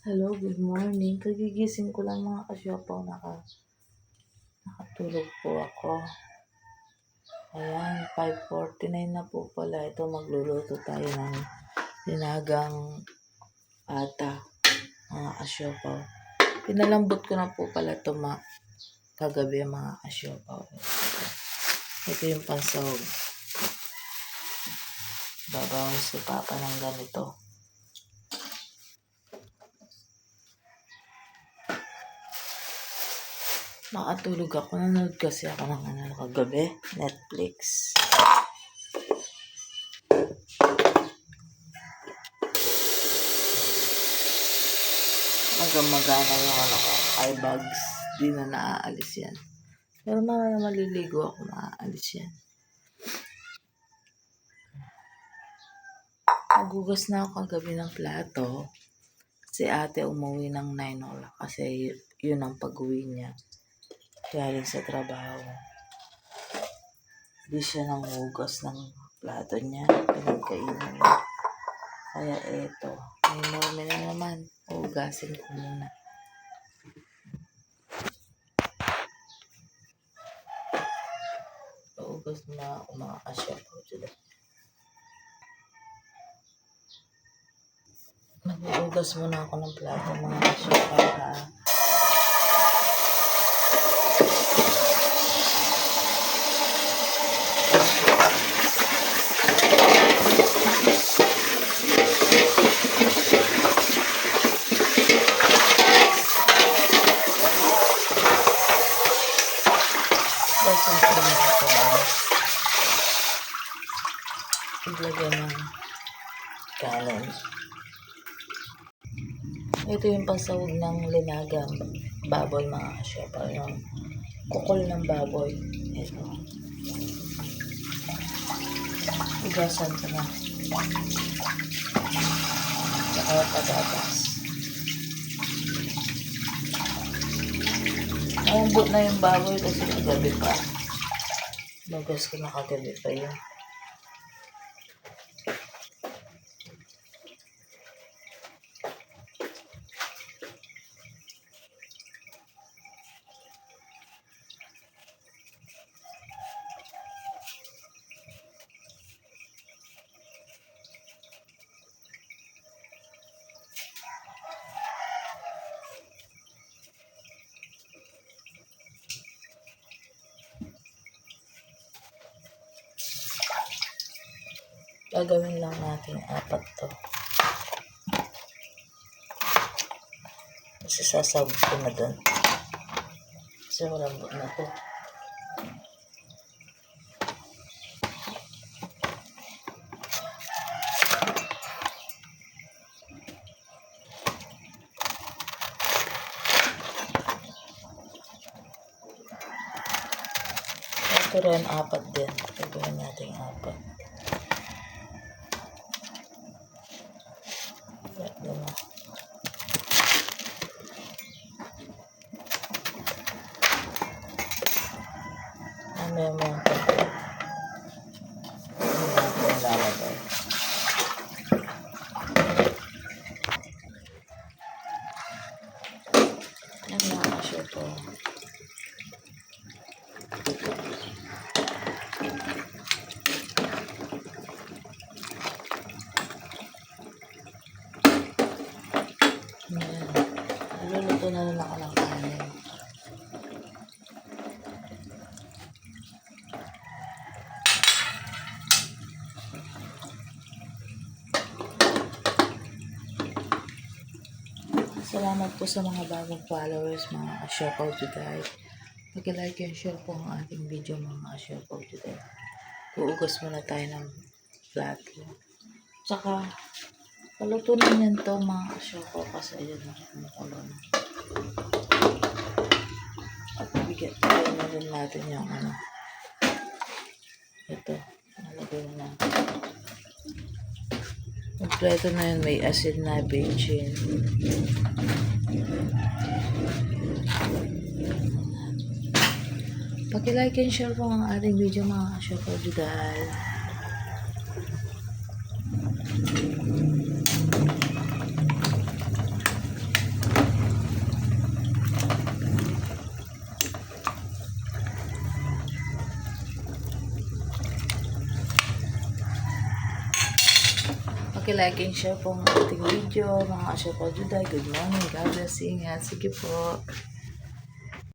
Hello, good morning. Kagigising ko lang mga kasyopaw. Nakatulog po ako. Ayan, 5:49 na po pala. Ito, magluluto tayo ng dinagang ata, mga kasyopaw. Pinalambot ko na po pala ito kagabi mga kasyopaw. Ito yung pansahog. Babawin si Papa ng ganito. Nakatulog ako. Nanood kasi ako ng kagabi. Netflix. Magana yung eye bags. Di na naaalis yan. Pero maliligo ako, maaalis yan. Nagugas na ako kagabi ng plato. Si ate umuwi ng 9 o'clock kasi yun ang pag-uwi niya. Galing sa trabaho. Hindi siya nangugas ng plato niya. Pinagkainan niya. Kaya eto. May normal na naman. Hugasin ko muna. Hugas na ako mga kasyapaw dyan. Maghugas muna ako ng plato mga kasyapaw ha. Ilagay ng kanin. Ito yung pansahog ng linagang baboy mga kasyapaw. Yung kukol ng baboy. Ito. Ugasan ko na. Saka patatas. Malambot na yung baboy kasi kagabi pa. Bagas ko na kagabi pa yun. Gagawin lang natin 4 to. Kasi sasabog ko na doon. Kasi malambot na to. Ito rin 4 din. Gagawin natin 4. Mamaya mo yung pagkakas. Hindi natin lalagay. Yan mga kasyopaw. Luluto na rin ako ng kanin. Salamat po sa mga bagong followers mga kasyopaw today. Mag-like and share po ang ating video mga kasyopaw today. Uugas muna tayo ng plato. Tsaka paluto na yan to mga kasyopaw kasi ayun na kumukulo na. At bigyan na rin natin yung ito. Nalagay na natin. Kompleto na yun. May asin na bechin. Paki-like and share po ang ating video mga kasyopaw today. Like and share po ang ating video. Mga Asya po Juday. Good morning. God bless. Ingat. Sige po.